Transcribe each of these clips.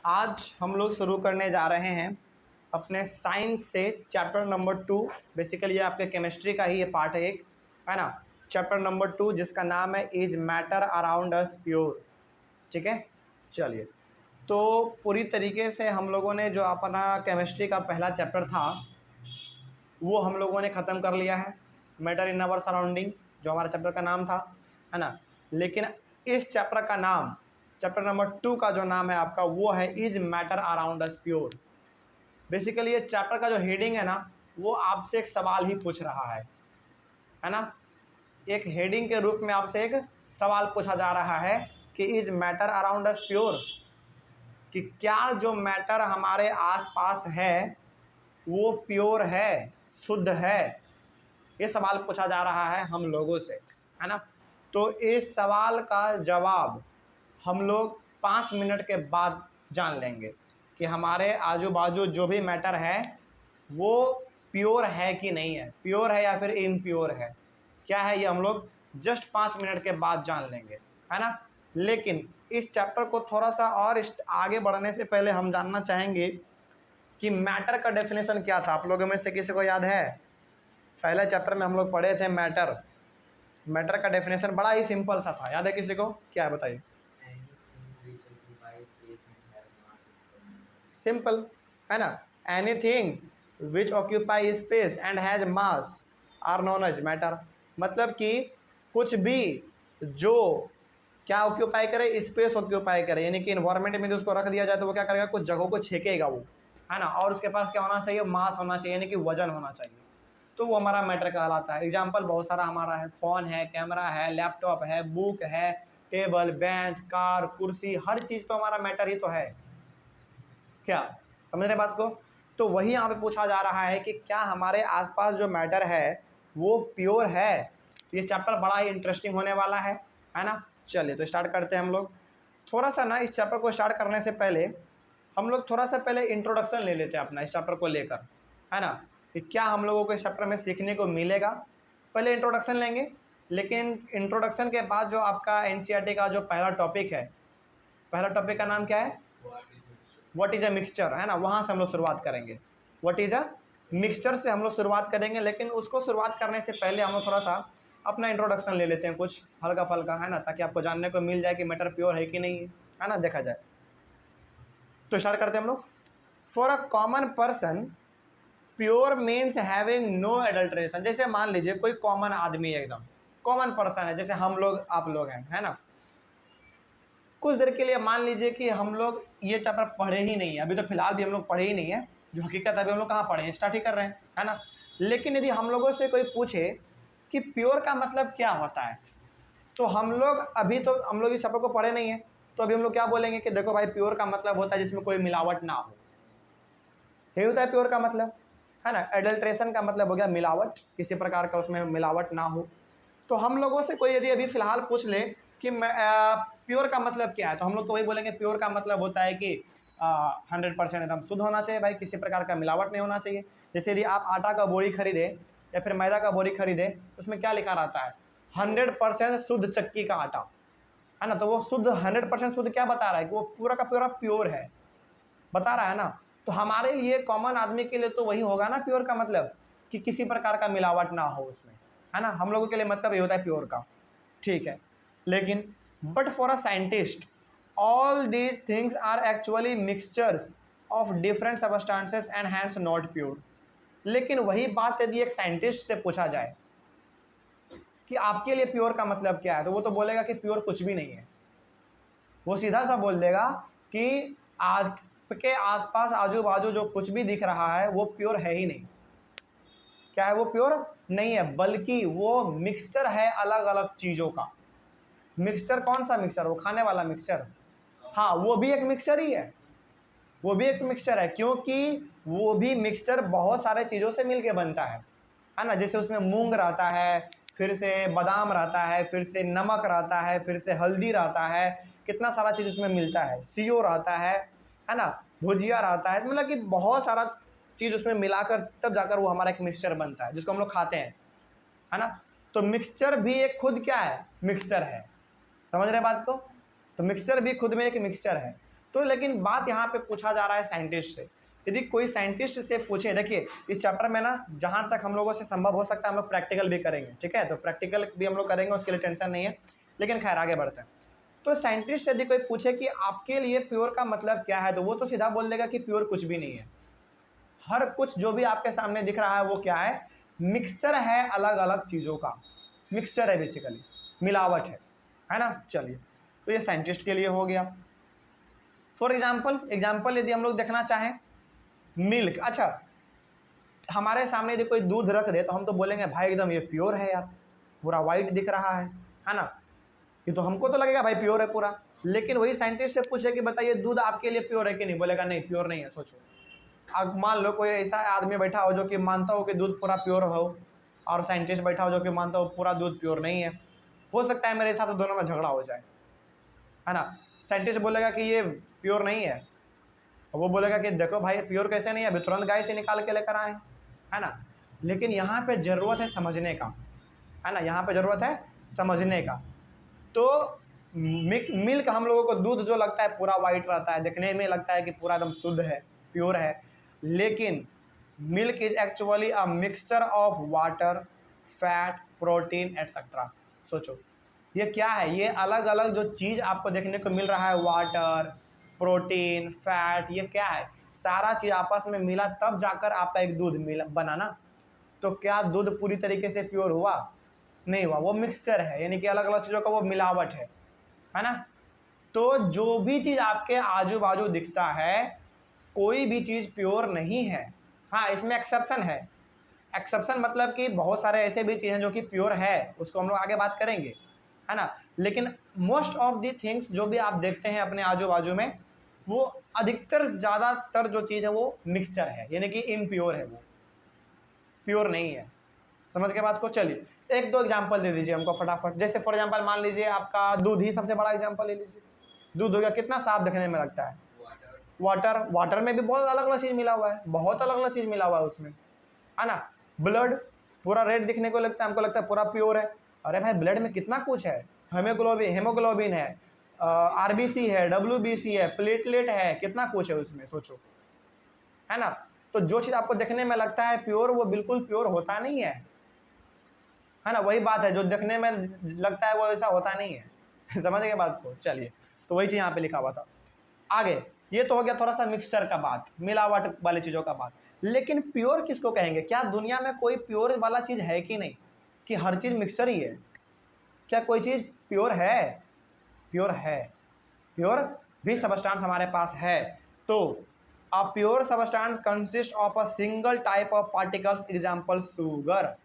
आज हम लोग शुरू करने जा रहे हैं अपने साइंस से चैप्टर नंबर 2। बेसिकली ये आपके केमिस्ट्री का ही ये पार्ट है एक, है ना। चैप्टर नंबर 2 जिसका नाम है is matter around us pure. ठीक है, चलिए। तो पूरी तरीके से हम लोगों ने जो अपना केमिस्ट्री का पहला चैप्टर था वो हम लोगों ने ख़त्म कर लिया है, मैटर इन आवर सराउंडिंग, जो हमारा चैप्टर का नाम था, है ना। लेकिन इस चैप्टर का नाम, चैप्टर नंबर 2 का जो नाम है आपका वो है is matter around us pure. Basically ये चैप्टर का जो हेडिंग है ना वो आपसे एक सवाल ही पूछ रहा है ना। एक हेडिंग के रूप में आपसे एक सवाल पूछा जा रहा है कि is matter around us pure, कि क्या जो मैटर हमारे आसपास है वो प्योर है, शुद्ध है। ये सवाल पूछा जा रहा है हम लोगों से, है ना। तो इस सवाल का जवाब हम लोग 5 मिनट के बाद जान लेंगे कि हमारे आजू बाजू जो भी मैटर है वो प्योर है कि नहीं है, प्योर है या फिर इम्प्योर है, क्या है, ये हम लोग जस्ट 5 मिनट के बाद जान लेंगे, है ना। लेकिन इस चैप्टर को थोड़ा सा और आगे बढ़ने से पहले हम जानना चाहेंगे कि मैटर का डेफिनेशन क्या था। आप लोगों में से किसी को याद है? पहले चैप्टर में हम लोग पढ़े थे मैटर। मैटर का डेफिनेशन बड़ा ही सिंपल सा था, याद है किसी को? क्या है बताइए? सिंपल है ना, anything which occupy space and has mass are known as matter. मतलब कि कुछ भी जो क्या ऑक्यूपाई करे, स्पेस ऑक्यूपाई करे, यानी कि इन्वायरमेंट में जो उसको रख दिया जाए तो वो क्या करेगा, कुछ जगहों को छेकेगा वो, है ना। और उसके पास क्या होना चाहिए, मास होना चाहिए, यानी कि वजन होना चाहिए, तो वो हमारा मैटर कहलाता है। एग्जाम्पल बहुत सारा हमारा है, फ़ोन है, कैमरा है, लैपटॉप है, बुक है, टेबल, बेंच, कार, कुर्सी, हर चीज़ तो हमारा मैटर ही तो है। क्या समझ रहे बात को? तो वही यहाँ पे पूछा जा रहा है कि क्या हमारे आसपास जो मैटर है वो प्योर है। तो ये चैप्टर बड़ा ही इंटरेस्टिंग होने वाला है ना। चलिए तो स्टार्ट करते हैं हम लोग। थोड़ा सा ना इस चैप्टर को स्टार्ट करने से पहले हम लोग थोड़ा सा पहले इंट्रोडक्शन ले लेते हैं अपना इस चैप्टर को लेकर, है ना, कि क्या हम लोगों को इस चैप्टर में सीखने को मिलेगा। पहले इंट्रोडक्शन लेंगे, लेकिन इंट्रोडक्शन के बाद जो आपका एनसीईआरटी का जो पहला टॉपिक है, पहला टॉपिक का नाम क्या है? व्हाट इज अ मिक्सचर, है ना। वहाँ से हम लोग शुरुआत करेंगे, व्हाट इज अ मिक्सचर से हम लोग शुरुआत करेंगे। लेकिन उसको शुरुआत करने से पहले हम लोग थोड़ा सा अपना इंट्रोडक्शन ले लेते हैं, कुछ हल्का फल्का, है ना, ताकि आपको जानने को मिल जाए कि मैटर प्योर है कि नहीं है ना, देखा जाए। तो स्टार्ट करते हैं हम लोग। For a common person pure means having no adulteration. जैसे मान लीजिए कोई कॉमन आदमी है, एकदम कॉमन पर्सन है, जैसे हम लोग आप लोग हैं, है ना। कुछ देर के लिए मान लीजिए कि हम लोग ये चैप्टर पढ़े ही नहीं है, अभी तो फिलहाल भी हम लोग पढ़े ही नहीं है, जो हकीकत है अभी हम लोग कहाँ पढ़े हैं, स्टार्ट ही कर रहे हैं, है ना। लेकिन यदि हम लोगों से कोई पूछे कि प्योर का मतलब क्या होता है, तो हम लोग अभी तो हम लोग इस चैप्टर को पढ़े नहीं है, तो अभी हम लोग क्या बोलेंगे कि देखो भाई प्योर का मतलब होता है जिसमें कोई मिलावट ना हो, यही होता है प्योर का मतलब, है ना। एडल्ट्रेशन का मतलब हो गया मिलावट, किसी प्रकार का उसमें मिलावट ना हो। तो हम लोगों से कोई यदि अभी फिलहाल पूछ ले कि प्योर का मतलब क्या है, तो हम लोग तो वही बोलेंगे प्योर का मतलब होता है कि 100% एकदम शुद्ध होना चाहिए भाई, किसी प्रकार का मिलावट नहीं होना चाहिए। जैसे यदि आप आटा का बोरी खरीदे या फिर मैदा का बोरी खरीदे, उसमें क्या लिखा रहता है, 100% शुद्ध चक्की का आटा, है ना। तो वो शुद्ध 100% शुद्ध क्या बता रहा है कि वो पूरा का पूरा प्योर है, बता रहा है ना। तो हमारे लिए कॉमन आदमी के लिए तो वही होगा ना प्योर का मतलब, कि किसी प्रकार का मिलावट ना हो उसमें, है ना। हम लोगों के लिए मतलब ये होता है प्योर का, ठीक है। लेकिन but for a scientist all these things are actually mixtures of different substances and hence not pure. लेकिन वही बात यदि एक साइंटिस्ट से पूछा जाए कि आपके लिए प्योर का मतलब क्या है, तो वो तो बोलेगा कि प्योर कुछ भी नहीं है। वो सीधा सा बोल देगा कि आज के आसपास आजू बाजू जो कुछ भी दिख रहा है वो प्योर है ही नहीं। क्या है? वो प्योर नहीं है, बल्कि वो मिक्सचर है अलग अलग चीज़ों का। मिक्सचर कौन सा मिक्सचर? वो खाने वाला मिक्सचर, हाँ वो भी एक मिक्सचर ही है, वो भी एक मिक्सचर है, क्योंकि वो भी मिक्सचर बहुत सारे चीज़ों से मिलके बनता है ना। जैसे उसमें मूंग रहता है, फिर से बादाम रहता है, फिर से नमक रहता है, फिर से हल्दी रहता है, कितना सारा चीज़ उसमें मिलता है, सीओ रहता है ना, भुजिया रहता है, मतलब कि बहुत सारा चीज़ उसमें मिलाकर तब जाकर वो हमारा एक मिक्सचर बनता है जिसको हम लोग खाते हैं, है ना। तो मिक्सचर भी एक खुद क्या है, मिक्सचर है। समझ रहे बात को? तो मिक्सचर भी खुद में एक मिक्सचर है। तो लेकिन बात यहाँ पे पूछा जा रहा है साइंटिस्ट से। यदि कोई साइंटिस्ट से पूछे, देखिए इस चैप्टर में ना जहाँ तक हम लोगों से संभव हो सकता है हम लोग प्रैक्टिकल भी करेंगे, ठीक है, तो प्रैक्टिकल भी हम लोग करेंगे, उसके लिए टेंशन नहीं है। लेकिन खैर आगे बढ़ते हैं। तो साइंटिस्ट से यदि कोई पूछे कि आपके लिए प्योर का मतलब क्या है, तो वो तो सीधा बोल देगा कि प्योर कुछ भी नहीं है। हर कुछ जो भी आपके सामने दिख रहा है वो क्या है, मिक्सचर है अलग अलग चीज़ों का, मिक्सचर है बेसिकली, मिलावट है ना। चलिए, तो ये साइंटिस्ट के लिए हो गया। फॉर एग्जाम्पल यदि हम लोग देखना चाहें मिल्क, अच्छा हमारे सामने यदि कोई दूध रख दे तो हम तो बोलेंगे भाई एकदम ये प्योर है यार, पूरा वाइट दिख रहा है ना, ये तो हमको तो लगेगा भाई प्योर है पूरा। लेकिन वही साइंटिस्ट से पूछे कि बताइए दूध आपके लिए प्योर है कि नहीं, बोलेगा नहीं प्योर नहीं है। सोचो, अब मान लो कोई ऐसा आदमी बैठा हो जो कि मानता हो कि दूध पूरा प्योर हो, और साइंटिस्ट बैठा हो जो कि मानता हो पूरा दूध प्योर नहीं है। हो सकता है मेरे हिसाब से दोनों में झगड़ा हो जाए, है ना। साइंटिस्ट बोलेगा कि ये प्योर नहीं है, और वो बोलेगा कि देखो भाई प्योर कैसे नहीं है, अभी तुरंत गाय से निकाल के लेकर आए, है ना। लेकिन यहाँ पे ज़रूरत है समझने का, है ना, यहाँ पे ज़रूरत है समझने का। तो मिल्क हम लोगों को दूध जो लगता है पूरा वाइट रहता है, देखने में लगता है कि पूरा एकदम शुद्ध है, प्योर है, लेकिन milk is actually a mixture of water, fat, protein etcetera. सोचो ये क्या है, ये अलग अलग जो चीज़ आपको देखने को मिल रहा है, वाटर, प्रोटीन, फैट, ये क्या है, सारा चीज़ आपस में मिला तब जाकर आपका एक दूध मिला बना ना। तो क्या दूध पूरी तरीके से प्योर हुआ, नहीं हुआ, वो मिक्सचर है, यानी कि अलग अलग चीज़ों का वो मिलावट है ना। तो जो भी चीज़ आपके आजू बाजू दिखता है, कोई भी चीज़ प्योर नहीं है। हाँ, इसमें एक्सेप्शन है। एक्सेप्शन मतलब कि बहुत सारे ऐसे भी चीज़ें जो कि प्योर है, उसको हम लोग आगे बात करेंगे, है ना। लेकिन मोस्ट ऑफ दी थिंग्स जो भी आप देखते हैं अपने आजू बाजू में, वो अधिकतर ज़्यादातर जो चीज़ है वो मिक्सचर है, यानी कि इम्प्योर है, वो प्योर नहीं है। समझ के बात को। चलिए एक दो एग्जांपल दे दीजिए हमको फटाफट। जैसे फॉर एग्जांपल मान लीजिए आपका दूध ही सबसे बड़ा एग्जांपल ले लीजिए। दूध हो गया, कितना साफ दिखने में लगता है, वाटर में भी बहुत अलग अलग चीज़ मिला हुआ है, बहुत अलग अलग चीज़ मिला हुआ है उसमें, है ना। ब्लड पूरा रेड दिखने को लगता है, हमको लगता है पूरा प्योर है। अरे भाई ब्लड में कितना कुछ है, हेमोग्लोबिन है, आरबीसी है, डब्ल्यूबीसी है, प्लेटलेट है, कितना कुछ है उसमें, सोचो, है ना। तो जो चीज़ आपको देखने में लगता है प्योर, वो बिल्कुल प्योर होता नहीं है ना। वही बात है, जो देखने में लगता है वो ऐसा होता नहीं है। समझ गए बात को। चलिए, तो वही चीज़ यहाँ पे लिखा हुआ था। आगे ये तो हो गया थोड़ा सा मिक्सचर का बात, मिलावट वाली चीज़ों का बात। लेकिन प्योर किसको कहेंगे, क्या दुनिया में कोई प्योर वाला चीज़ है कि नहीं, कि हर चीज़ मिक्सचर ही है, क्या कोई चीज़ प्योर है, प्योर है, प्योर भी सबस्टांस हमारे पास है। तो a pure substance consist of a single type of particles, example sugar.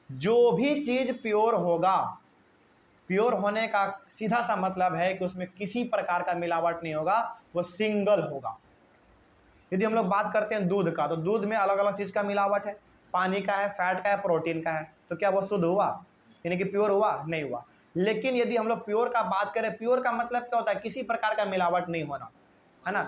जो भी चीज़ प्योर होगा, प्योर होने का सीधा सा मतलब है कि उसमें किसी प्रकार का मिलावट नहीं होगा, वो सिंगल होगा। यदि हम लोग बात करते हैं दूध का, तो दूध में अलग अलग चीज़ का मिलावट है, पानी का है, फैट का है, प्रोटीन का है, तो क्या वो शुद्ध हुआ, यानी कि प्योर हुआ, नहीं हुआ। लेकिन यदि हम लोग प्योर का बात करें, प्योर का मतलब क्या होता है, किसी प्रकार का मिलावट नहीं होना, है ना,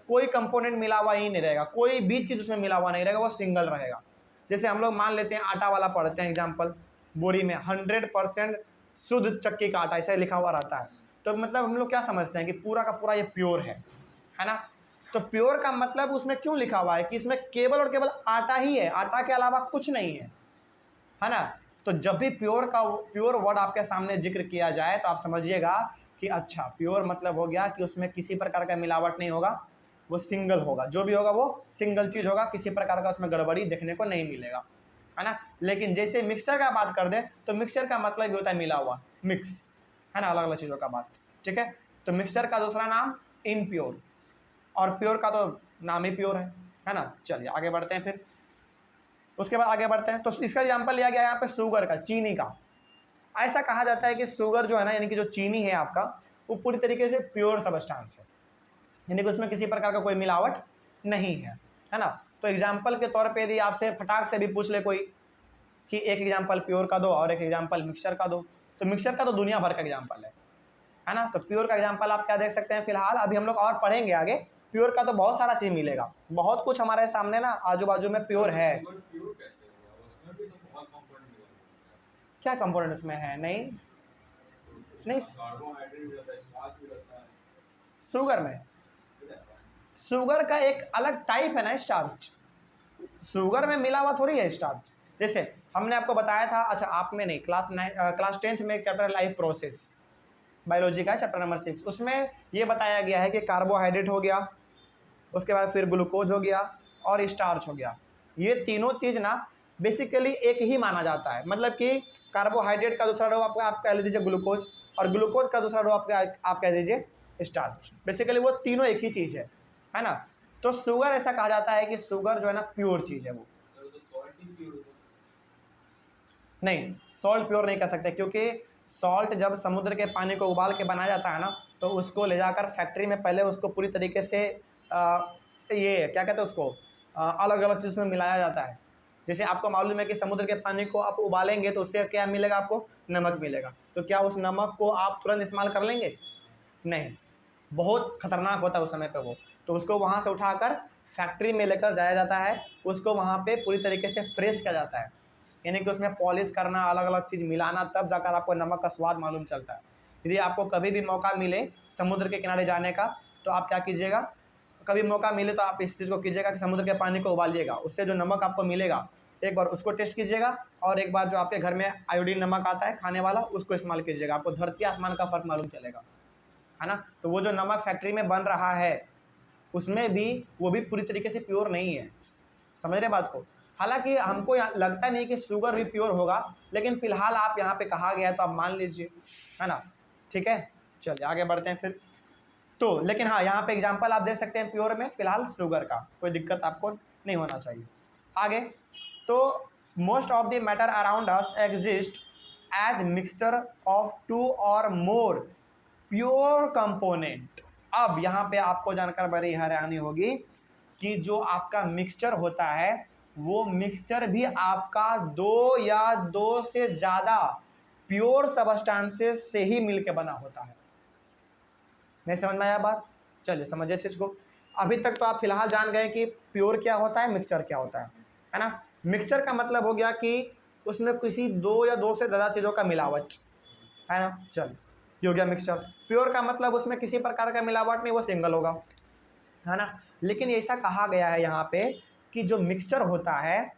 कोई कंपोनेंट मिला हुआ ही नहीं रहेगा, कोई भी चीज़ उसमें मिला हुआ नहीं रहेगा, वो सिंगल रहेगा। जैसे हम लोग मान लेते हैं आटा वाला पढ़ते हैं एग्जाम्पल, बोरी में 100% शुद्ध चक्की का आटा ऐसे लिखा हुआ रहता है, तो मतलब हम लोग क्या समझते हैं कि पूरा का पूरा ये प्योर है ना। तो प्योर का मतलब उसमें क्यों लिखा हुआ है कि इसमें केवल और केवल आटा ही है, आटा के अलावा कुछ नहीं है ना। तो जब भी प्योर वर्ड आपके सामने जिक्र किया जाए तो आप समझिएगा कि अच्छा प्योर मतलब हो गया कि उसमें किसी प्रकार का मिलावट नहीं होगा, वो सिंगल होगा, जो भी होगा वो सिंगल चीज़ होगा, किसी प्रकार का उसमें गड़बड़ी देखने को नहीं मिलेगा, है ना। लेकिन जैसे मिक्सचर का बात कर दे तो मिक्सचर का मतलब भी होता है मिला हुआ, मिक्स, है ना, अलग अलग चीज़ों का बात, ठीक है। तो मिक्सचर का दूसरा नाम इम्प्योर, और प्योर का तो नाम ही प्योर है ना। चलिए आगे बढ़ते हैं, फिर उसके बाद आगे बढ़ते हैं। तो इसका एग्जाम्पल लिया गया यहाँ पे शुगर का, चीनी का। ऐसा कहा जाता है कि शुगर जो है ना, यानी कि जो चीनी है आपका, वो पूरी तरीके से प्योर सबस्टांस है, यानी कि उसमें किसी प्रकार का कोई मिलावट नहीं है ना। तो एग्जाम्पल के तौर पे यदि आपसे फटाक से भी पूछ ले कोई कि एक एग्जाम्पल प्योर का दो और एक एग्जाम्पल मिक्सचर का दो, तो मिक्सचर का तो दुनिया भर का एग्जाम्पल है ना। तो प्योर का एग्जाम्पल आप क्या देख सकते हैं फिलहाल, अभी हम लोग और पढ़ेंगे आगे। प्योर का तो बहुत सारा चीज़ मिलेगा, बहुत कुछ हमारे सामने ना आजू बाजू में प्योर है। क्या कंपोनेंट उसमें है, नहीं नहीं, शुगर में, शुगर का एक अलग टाइप है ना स्टार्च, शुगर में मिला हुआ थोड़ी है स्टार्च। जैसे हमने आपको बताया था, अच्छा आप में नहीं, क्लास 10th में एक चैप्टर लाइफ प्रोसेस बायोलॉजी का चैप्टर नंबर 6, उसमें ये बताया गया है कि कार्बोहाइड्रेट हो गया, उसके बाद फिर ग्लूकोज हो गया और स्टार्च हो गया। ये तीनों चीज़ ना बेसिकली एक ही माना जाता है, मतलब कि कार्बोहाइड्रेट का दूसरा रूप आप कह लीजिए ग्लूकोज, और ग्लूकोज का दूसरा रूप आप कह दीजिए स्टार्च। बेसिकली वो तीनों एक ही चीज़ है ना। तो शुगर ऐसा कहा जाता है कि शुगर जो है ना प्योर चीज़ है वो। नहीं, सॉल्ट प्योर नहीं कह सकते, क्योंकि सॉल्ट जब समुद्र के पानी को उबाल के बनाया जाता है ना, तो उसको ले जाकर फैक्ट्री में पहले उसको पूरी तरीके से ये क्या कहते हैं उसको अलग अलग चीज़ में मिलाया जाता है। जैसे आपको मालूम है कि समुद्र के पानी को आप उबालेंगे तो उससे क्या मिलेगा, आपको नमक मिलेगा। तो क्या उस नमक को आप तुरंत इस्तेमाल कर लेंगे? नहीं, बहुत खतरनाक होता है उस समय पे वो। तो उसको वहाँ से उठाकर फैक्ट्री में लेकर जाया जाता है, उसको वहाँ पे पूरी तरीके से फ्रेश किया जाता है, यानी कि उसमें पॉलिश करना, अलग अलग चीज़ मिलाना, तब जाकर आपको नमक का स्वाद मालूम चलता है। यदि आपको कभी भी मौका मिले समुद्र के किनारे जाने का, तो आप क्या कीजिएगा, कभी मौका मिले तो आप इस चीज़ को कीजिएगा कि समुद्र के पानी को उबालिएगा, उससे जो नमक आपको मिलेगा एक बार उसको टेस्ट कीजिएगा, और एक बार जो आपके घर में आयोडीन नमक आता है खाने वाला, उसको इस्तेमाल कीजिएगा, आपको धरती आसमान का फ़र्क मालूम चलेगा, है ना। तो वो जो नमक फैक्ट्री में बन रहा है उसमें भी वो भी पूरी तरीके से प्योर नहीं है, समझ रहे बात को। हालांकि हमको लगता नहीं कि शुगर भी प्योर होगा, लेकिन फिलहाल आप यहाँ पे कहा गया है तो आप मान लीजिए, है ना। ठीक है, चलिए आगे बढ़ते हैं फिर। तो लेकिन हाँ, यहाँ पे एग्जांपल आप दे सकते हैं प्योर में, फिलहाल शुगर का कोई दिक्कत आपको नहीं होना चाहिए। आगे, तो most of the matter around us exist as mixture of 2 और मोर प्योर कंपोनेंट। अब यहाँ पे आपको जानकर बड़ी हैरानी होगी कि जो आपका मिक्सचर होता है वो मिक्सचर भी आपका 2 या 2 से ज़्यादा प्योर सबस्टांसेस से ही मिलकर बना होता है। नहीं समझ में आया बात? चलिए समझिए इस चीज़ को। अभी तक तो आप फिलहाल जान गए कि प्योर क्या होता है, मिक्सचर क्या होता है ना। मिक्सचर का मतलब हो गया कि उसमें किसी 2 या 2 से ज़्यादा चीज़ों का मिलावट, है ना। चल, ये हो गया मिक्सचर। प्योर का मतलब उसमें किसी प्रकार का मिलावट नहीं, वो सिंगल होगा, है ना। लेकिन ऐसा कहा गया है यहाँ पे कि जो मिक्सचर होता है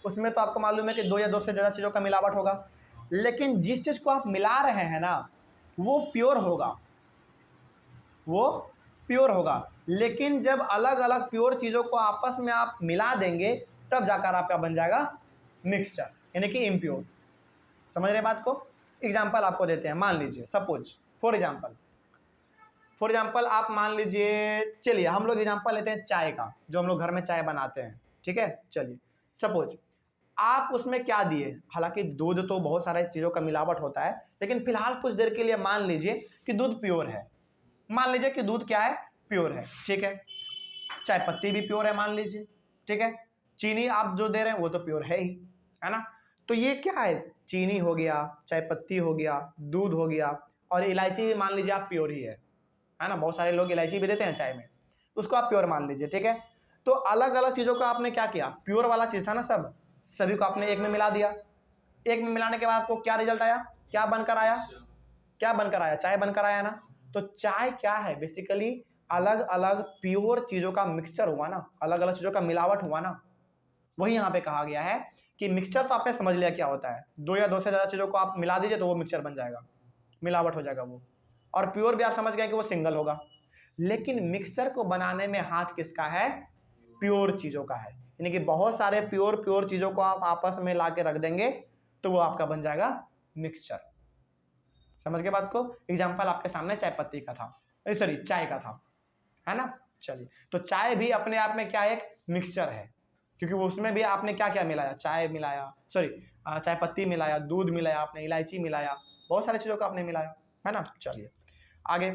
उसमें तो आपको मालूम है कि 2 या 2 से ज़्यादा चीज़ों का मिलावट होगा, लेकिन जिस चीज़ को आप मिला रहे हैं ना वो प्योर होगा, वो प्योर होगा। लेकिन जब अलग अलग प्योर चीज़ों को आपस में आप मिला देंगे तब जाकर आपका बन जाएगा मिक्सचर, यानी कि इम्प्योर। समझ रहे बात को? एग्जाम्पल आपको देते हैं। मान लीजिए सपोज फॉर एग्जाम्पल आप मान लीजिए, चलिए हम लोग एग्जाम्पल लेते हैं चाय का, जो हम लोग घर में चाय बनाते हैं, ठीक है। चलिए सपोज आप उसमें क्या दिए, हालांकि दूध तो बहुत सारे चीज़ों का मिलावट होता है, लेकिन फिलहाल कुछ देर के लिए मान लीजिए कि दूध प्योर है, मान लीजिए कि दूध क्या है, प्योर है, ठीक है। चाय पत्ती भी प्योर है मान लीजिए, ठीक है। चीनी आप जो दे रहे हैं वो तो प्योर है ही, है ना। तो ये क्या है, चीनी हो गया, चाय पत्ती हो गया, दूध हो गया, और इलायची भी मान लीजिए आप प्योर ही है ना। बहुत सारे लोग इलायची भी देते हैं चाय में, उसको आप प्योर मान लीजिए, ठीक है। तो अलग अलग चीज़ों को आपने क्या किया, प्योर वाला चीज़ था ना सभी को आपने एक में मिला दिया। एक में मिलाने के बाद आपको क्या रिजल्ट आया, क्या बनकर आया, चाय बनकर आया ना। तो चाय क्या है, बेसिकली अलग अलग प्योर चीज़ों का मिक्सचर हुआ ना, अलग अलग चीज़ों का मिलावट हुआ ना। वही यहाँ पे कहा गया है कि मिक्सचर तो आपने समझ लिया क्या होता है, 2 या 2 से ज़्यादा चीज़ों को आप मिला दीजिए तो वो मिक्सचर बन जाएगा, मिलावट हो जाएगा वो। और प्योर भी आप समझ गए कि वो सिंगल होगा। लेकिन मिक्सचर को बनाने में हाथ किसका है, प्योर चीज़ों का है, यानी कि बहुत सारे प्योर चीज़ों को आप आपस में ला के रख देंगे तो वो आपका बन जाएगा मिक्सचर। समझ के बात को? एग्जाम्पल आपके सामने चाय पत्ती का था, सॉरी चाय का था, है ना। चलिए, तो चाय भी अपने आप में क्या एक मिक्सचर है, क्योंकि वो उसमें भी आपने क्या क्या मिलाया, चाय मिलाया, सॉरी चाय पत्ती मिलाया, दूध मिलाया, आपने इलायची मिलाया, बहुत सारी चीज़ों को आपने मिलाया, है ना। चलिए आगे,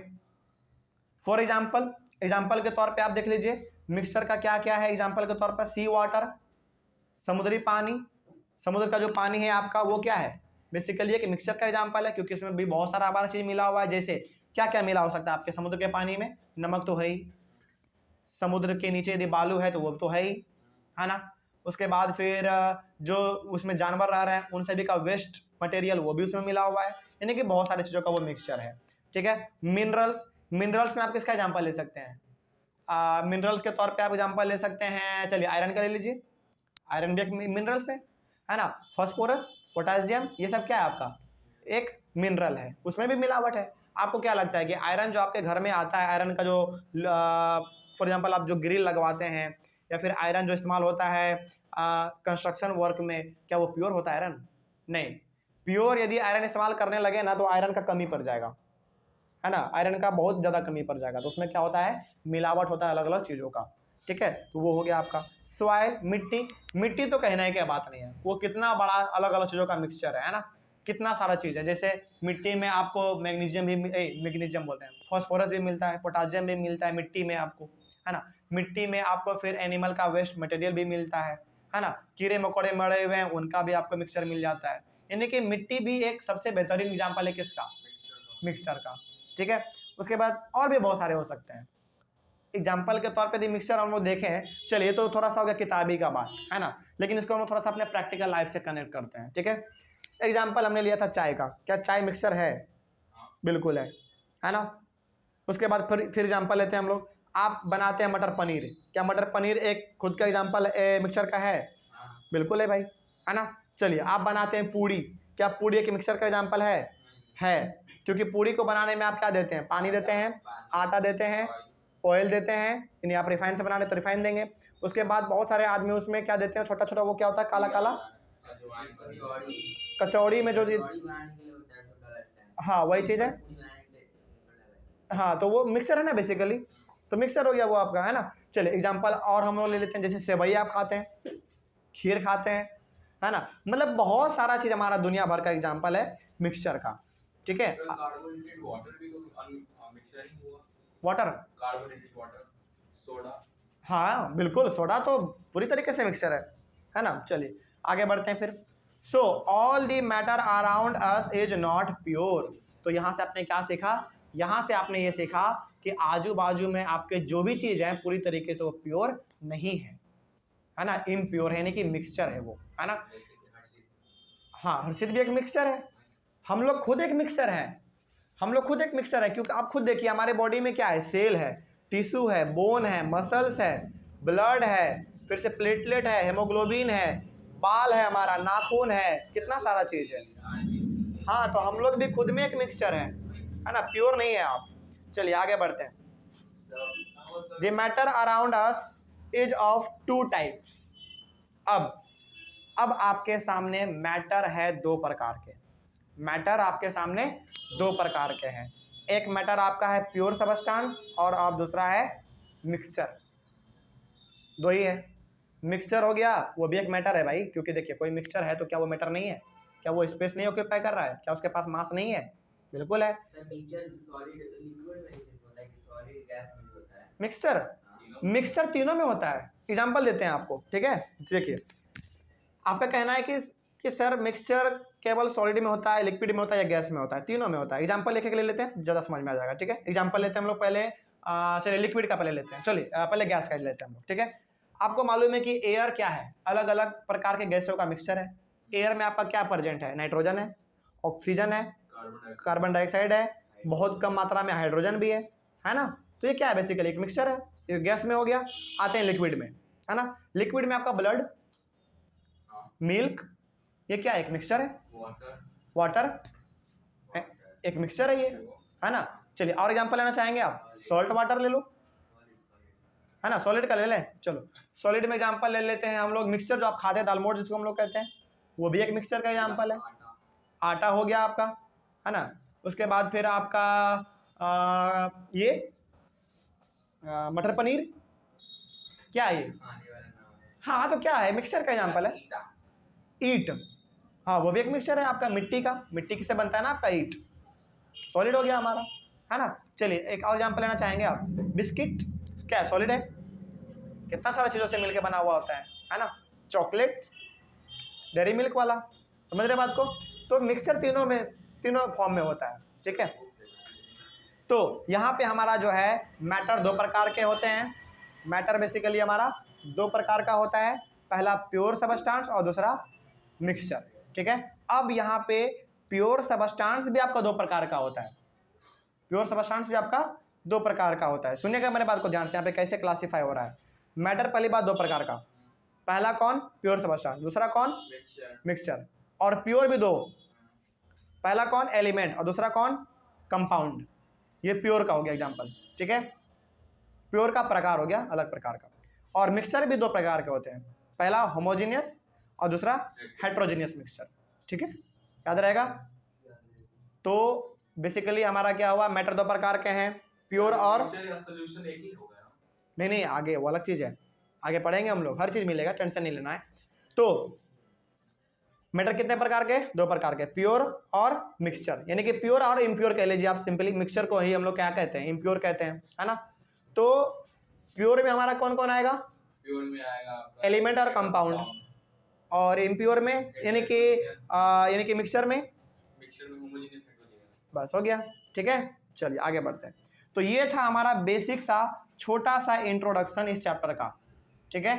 फॉर एग्जाम्पल के तौर पे आप देख लीजिए मिक्सचर का क्या क्या है। एग्जाम्पल के तौर पर सी वाटर, समुद्री पानी, समुद्र का जो पानी है आपका वो क्या है, बेसिकली एक मिक्सचर का एग्जाम्पल है, क्योंकि इसमें भी बहुत सारा हमारा चीज़ मिला हुआ है। जैसे क्या क्या मिला हो सकता है आपके समुद्र के पानी में, नमक तो है ही, समुद्र के नीचे यदि बालू है तो वो तो है ही, है ना। उसके बाद फिर जो उसमें जानवर रह रहे हैं उन सभी का वेस्ट मटेरियल वो भी उसमें मिला हुआ है, यानी कि बहुत सारी चीज़ों का वो मिक्सचर है, ठीक है। मिनरल्स, मिनरल्स में आप किसका एग्जांपल ले सकते हैं? मिनरल्स के तौर पे आप एग्जांपल ले सकते हैं, चलिए आयरन का ले लीजिए, आयरन भी एक मिनरल्स है ना। फॉस्फोरस, पोटेशियम, ये सब क्या है आपका एक मिनरल है, उसमें भी मिलावट है। आपको क्या लगता है कि आयरन जो आपके घर में आता है, आयरन का जो फॉर एग्जांपल आप जो ग्रिल लगवाते हैं या फिर आयरन जो इस्तेमाल होता है कंस्ट्रक्शन वर्क में, क्या वो प्योर होता है आयरन? नहीं। प्योर यदि आयरन इस्तेमाल करने लगे ना तो आयरन का कमी पड़ जाएगा, है ना, आयरन का बहुत ज़्यादा कमी पड़ जाएगा। तो उसमें क्या होता है, मिलावट होता है अलग अलग चीज़ों का, ठीक है। तो वो हो गया आपका सॉइल। मिट्टी, मिट्टी तो कहने की बात नहीं है, वो कितना बड़ा अलग अलग चीज़ों का मिक्सचर है ना, कितना सारा चीज़ है। जैसे मिट्टी में आपको मैग्नीशियम भी मैग्नीशियम बोलते हैं, फॉस्फोरस भी मिलता है, पोटासियम भी मिलता है मिट्टी में आपको, है ना। मिट्टी में आपको फिर एनिमल का वेस्ट मटेरियल भी मिलता है ना, कीड़े मकोड़े मरे हुए हैं उनका भी आपको मिक्सचर मिल जाता है। यानी कि मिट्टी भी एक सबसे बेहतरीन एग्जाम्पल है किसका, मिक्सचर का, ठीक है। उसके बाद और भी बहुत सारे हो सकते हैं एग्जाम्पल के तौर पे यदि मिक्सचर हम लोग देखें। चलिए तो थोड़ा सा हो गया किताबी का बात, है ना, लेकिन इसको हम लोग थोड़ा सा अपने प्रैक्टिकल लाइफ से कनेक्ट करते हैं, ठीक है। एग्जाम्पल हमने लिया था चाय का, क्या चाय मिक्सचर है? बिल्कुल है ना। उसके बाद फिर एग्जाम्पल लेते हैं हम लोग, आप बनाते हैं मटर पनीर, क्या मटर पनीर एक खुद का एग्जाम्पल मिक्सचर का है? बिल्कुल है भाई, है ना। चलिए आप बनाते हैं पूड़ी, क्या पूड़ी एक मिक्सचर का एग्जाम्पल है, क्योंकि पूड़ी को बनाने में आप क्या देते हैं, पानी देते हैं, आटा देते हैं, ऑयल देते हैं, यानी आप रिफाइन से बना रहे तो रिफाइन देंगे। उसके बाद बहुत सारे आदमी उसमें क्या देते हैं, छोटा छोटा वो क्या होता है, काला काला कचौड़ी में जो, हाँ वही चीज़ है, हाँ तो वो मिक्सर है ना बेसिकली, तो मिक्सर हो गया वो आपका, है ना। चलिए एग्जांपल और हम लोग ले लेते हैं, जैसे सेवई आप खाते हैं, खीर खाते हैं, है ना, मतलब बहुत सारा चीज़ हमारा दुनिया भर का एग्जांपल है मिक्सचर का, ठीक है। वाटर, सोडा, हाँ बिल्कुल, सोडा तो पूरी तरीके से मिक्सचर है ना। चलिए आगे बढ़ते हैं फिर। So all the matter around us is not pure. तो यहाँ से आपने क्या सीखा, यहाँ से आपने ये सीखा कि आजू बाजू में आपके जो भी चीज़ है पूरी तरीके से वो प्योर नहीं है ना, इम्प्योर है, यानी कि मिक्सचर है वो, है ना। हाँ हर्षित भी एक मिक्सचर है, हम लोग खुद एक मिक्सचर है, हम लोग खुद एक मिक्सचर है, क्योंकि आप खुद देखिए हमारे बॉडी में क्या है, सेल है, टिश्यू है, बोन है, मसल्स है, ब्लड है, फिर से प्लेटलेट है, हेमोग्लोबिन है, बाल है, हमारा नाखून है, कितना सारा चीज़ है। हाँ तो हम लोग भी खुद में एक मिक्सचर है ना, प्योर नहीं है आप। चलिए आगे बढ़ते हैं। The matter around us is of two types. अब आपके सामने मैटर है दो प्रकार के, मैटर आपके सामने दो प्रकार के हैं। एक मैटर आपका है प्योर सबस्टेंस और आप दूसरा है मिक्सचर, दो ही है। मिक्सचर हो गया वो भी एक मैटर है भाई, क्योंकि देखिए कोई मिक्सचर है तो क्या वो मैटर नहीं है, क्या वो स्पेस नहीं ऑक्यूपाई कर रहा है, क्या उसके पास मास नहीं है? बिल्कुल है। मिक्सचर, मिक्सचर तीनों में होता है। एग्जांपल देते हैं आपको, ठीक है। देखिए आपका कहना है कि सर मिक्सचर केवल सॉलिड में होता है, लिक्विड में होता है या गैस में होता है? तीनों में होता है। एग्जांपल लेके ले लेते हैं, ज़्यादा समझ में आ जाएगा, ठीक है। एग्जांपल लेते हैं हम लोग पहले, चलिए लिक्विड का पहले लेते हैं, चलिए पहले गैस का लेते हैं हम लोग, ठीक है। आपको मालूम है कि एयर क्या है, अलग अलग प्रकार के गैसों का मिक्सचर है। एयर में आपका क्या प्रेजेंट है, नाइट्रोजन है, ऑक्सीजन है, कार्बन डाइऑक्साइड है, बहुत कम मात्रा में हाइड्रोजन भी है ना। तो ये क्या है, बेसिकली एक मिक्सचर है, ये गैस में हो गया। आते हैं लिक्विड में, है ना। लिक्विड में आपका ब्लड, मिल्क, ये क्या है, एक मिक्सचर है। वाटर एक मिक्सचर है ये, है ना। चलिए और एग्जांपल लेना चाहेंगे आप, सॉल्ट वाटर ले लो, है ना, सॉलिड का ले लें। चलो सॉलिड में एग्जांपल ले लेते हैं हम लोग, मिक्सचर जो आप खाते हैं दालमोट जिसको हम लोग कहते हैं, वो भी एक मिक्सचर का एग्जांपल है। आटा हो गया आपका, है ना। उसके बाद फिर आपका ये मटर पनीर, क्या है ये? हाँ तो क्या है, मिक्सचर का एग्जांपल है। ईट, हाँ वो भी एक मिक्सचर है आपका, मिट्टी का, मिट्टी किससे बनता है ना आपका, ईट, सॉलिड हो गया हमारा, है ना। चलिए एक और एग्जांपल लेना चाहेंगे आप, बिस्किट क्या है, सॉलिड है, कितना सारा चीज़ों से मिलके बना हुआ होता है ना। चॉकलेट, डेयरी मिल्क वाला, समझ रहे बात को। तो मिक्सचर तीनों फॉर्म में होता है, ठीक है। तो यहाँ पे हमारा जो है मैटर दो प्रकार के होते हैं। मैटर बेसिकली हमारा दो प्रकार का होता है, पहला प्योर सबस्टेंस और दूसरा मिक्सचर, ठीक है। अब यहाँ पे प्योर सबस्टेंस भी आपका दो प्रकार का होता है, प्योर सबस्टेंस भी आपका दो प्रकार का होता है। सुनिएगा मेरे बात को ध्यान से, यहाँ पे कैसे क्लासीफाई हो रहा है मैटर। पहली बात, दो प्रकार का, पहला कौन, प्योर सब्सटेंस, दूसरा कौन, मिक्सचर। और प्योर भी दो, पहला कौन, एलिमेंट, और दूसरा कौन, कंपाउंड। ये प्योर का हो गया एग्जांपल, ठीक है, प्योर का प्रकार हो गया अलग प्रकार का। और मिक्सचर भी दो प्रकार के होते हैं, पहला होमोजीनियस और दूसरा हेट्रोजीनियस मिक्सचर, ठीक है, याद रहेगा। तो बेसिकली हमारा क्या हुआ, मैटर दो प्रकार के हैं, प्योर और सॉल्यूशन एक ही होगा ना? नहीं, आगे वो अलग चीज है, आगे पढ़ेंगे हम लोग, हर चीज मिलेगा, टेंशन नहीं लेना है। तो मैटर कितने प्रकार के, दो प्रकार के, प्योर और मिक्सचर, यानी कि प्योर और इम्प्योर कह लीजिए आप सिंपली। मिक्सचर को ही हम लोग क्या कहते हैं, इम्प्योर कहते हैं, है ना। तो प्योर में हमारा कौन कौन आएगा, प्योर में आएगा एलिमेंट और कंपाउंड, और इम्प्योर में यानी कि मिक्सचर में होमोजेनियस, हेटेरोजेनियस। बस हो गया, ठीक है। चलिए आगे बढ़ते हैं। तो ये था हमारा बेसिक सा छोटा सा इंट्रोडक्शन इस चैप्टर का, ठीक है।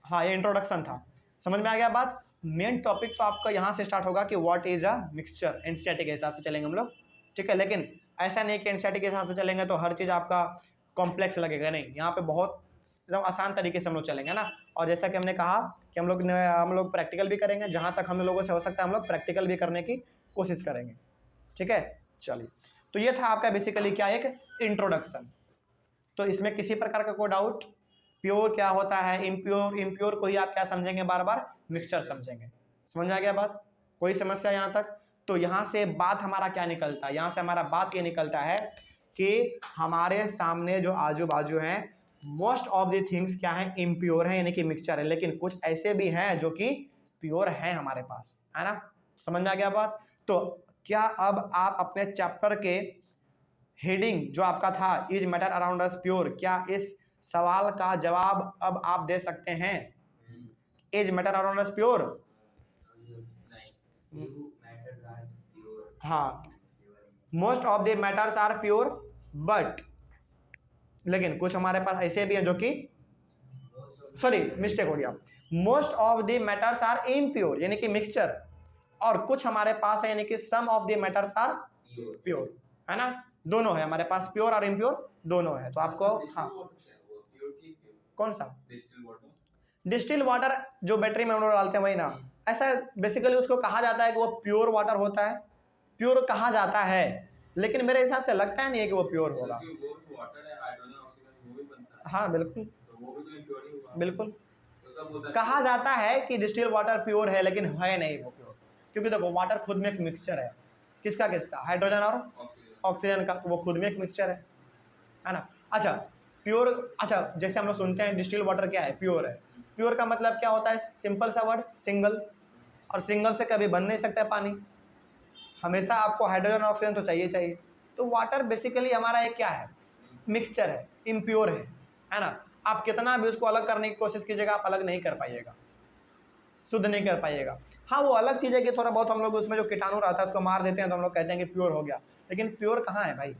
हाँ, ये इंट्रोडक्शन था, समझ में आ गया बात। मेन टॉपिक तो आपका यहाँ से स्टार्ट होगा कि what is a mixture, NCERT के हिसाब से चलेंगे हम लोग, ठीक है। लेकिन ऐसा नहीं कि एनसीईआरटी के हिसाब से चलेंगे तो हर चीज़ आपका कॉम्प्लेक्स लगेगा, नहीं, यहाँ पे बहुत एकदम आसान तरीके से हम लोग चलेंगे ना। और जैसा कि हमने कहा कि हम लोग प्रैक्टिकल भी करेंगे, जहाँ तक हम लोगों से हो सकता है हम लोग प्रैक्टिकल भी करने की कोशिश करेंगे, ठीक है। चलिए, तो ये था आपका बेसिकली क्या, एक इंट्रोडक्शन। तो इसमें किसी प्रकार का कोई डाउट, प्योर क्या होता है, इम्प्योर को ही आप क्या समझेंगे, बार बार मिक्सचर समझेंगे। समझ में आ गया बात, कोई समस्या यहाँ तक। तो यहाँ से बात हमारा क्या निकलता है, यहाँ से हमारा बात ये निकलता है कि हमारे सामने जो आजू बाजू हैं मोस्ट ऑफ द थिंग्स क्या है, इम्प्योर है, यानी कि मिक्सचर है। लेकिन कुछ ऐसे भी हैं जो कि प्योर है हमारे पास, है ना। समझ में आ गया बात। तो क्या अब आप अपने चैप्टर के हेडिंग जो आपका था, is matter around us pure, क्या इस सवाल का जवाब अब आप दे सकते हैं, is matter around us pure? हाँ, most of the matters are pure, but लेकिन कुछ हमारे पास ऐसे भी हैं जो कि, सॉरी मिस्टेक हो गया, most of the matters are impure, यानी कि मिक्सचर, और कुछ हमारे पास है यानी कि some of the matters are pure, है ना। दोनों है हमारे पास, प्योर और इम्प्योर दोनों है। तो आपको हाँ, कौन सा, डिस्टिल वाटर जो बैटरी में हम लोग डालते हैं वही ना। ऐसा बेसिकली उसको कहा जाता है कि वो प्योर वाटर होता है, प्योर कहा जाता है, लेकिन मेरे हिसाब से लगता है नहीं है कि वो प्योर होगा। हाँ बिल्कुल, बिल्कुल कहा जाता है कि डिस्टिल वाटर प्योर है, लेकिन है नहीं वो प्योर, क्योंकि देखो वाटर खुद में एक मिक्सचर है, किसका किसका, हाइड्रोजन और ऑक्सीजन का, वो खुद में एक मिक्सचर है ना। अच्छा प्योर, अच्छा जैसे हम लोग सुनते हैं डिस्टिल वाटर क्या है, प्योर है। प्योर का मतलब क्या होता है, सिंपल सा वर्ड, सिंगल, और सिंगल से कभी बन नहीं सकता पानी, हमेशा आपको हाइड्रोजन और ऑक्सीजन तो चाहिए। तो वाटर बेसिकली हमारा एक क्या है, मिक्सचर है, इम्प्योर है ना। आप कितना भी उसको अलग करने की कोशिश कीजिएगा, आप अलग नहीं कर पाइएगा, शुद्ध नहीं कर पाइएगा। हाँ वो अलग चीज़ है कि थोड़ा बहुत हम लोग उसमें जो कीटाणु रहता है उसको मार देते हैं तो हम लोग कहते हैं कि प्योर हो गया, लेकिन प्योर कहाँ है भाई,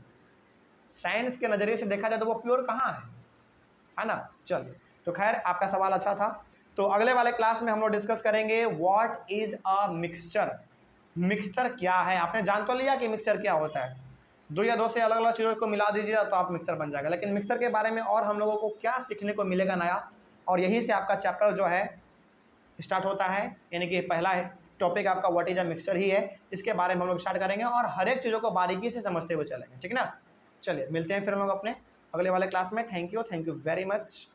साइंस के नज़रिए से देखा जाए तो वो प्योर कहाँ है ना। चलिए, तो खैर आपका सवाल अच्छा था। तो अगले वाले क्लास में हम लोग डिस्कस करेंगे what is a mixture, mixture क्या है। आपने जान तो लिया कि मिक्सचर क्या होता है, दो या दो से अलग अलग चीज़ों को मिला दीजिएगा तो आप मिक्सचर बन जाएगा, लेकिन मिक्सचर के बारे में और हम लोगों को क्या सीखने को मिलेगा नया, और यहीं से आपका चैप्टर जो है स्टार्ट होता है, यानी कि पहला टॉपिक आपका व्हाट इज अ मिक्सचर ही है। इसके बारे में हम लोग स्टार्ट करेंगे और हर एक चीज़ों को बारीकी से समझते हुए चलेंगे, ठीक है ना। चलिए मिलते हैं फिर हम लोग अपने अगले वाले क्लास में। Thank you very much.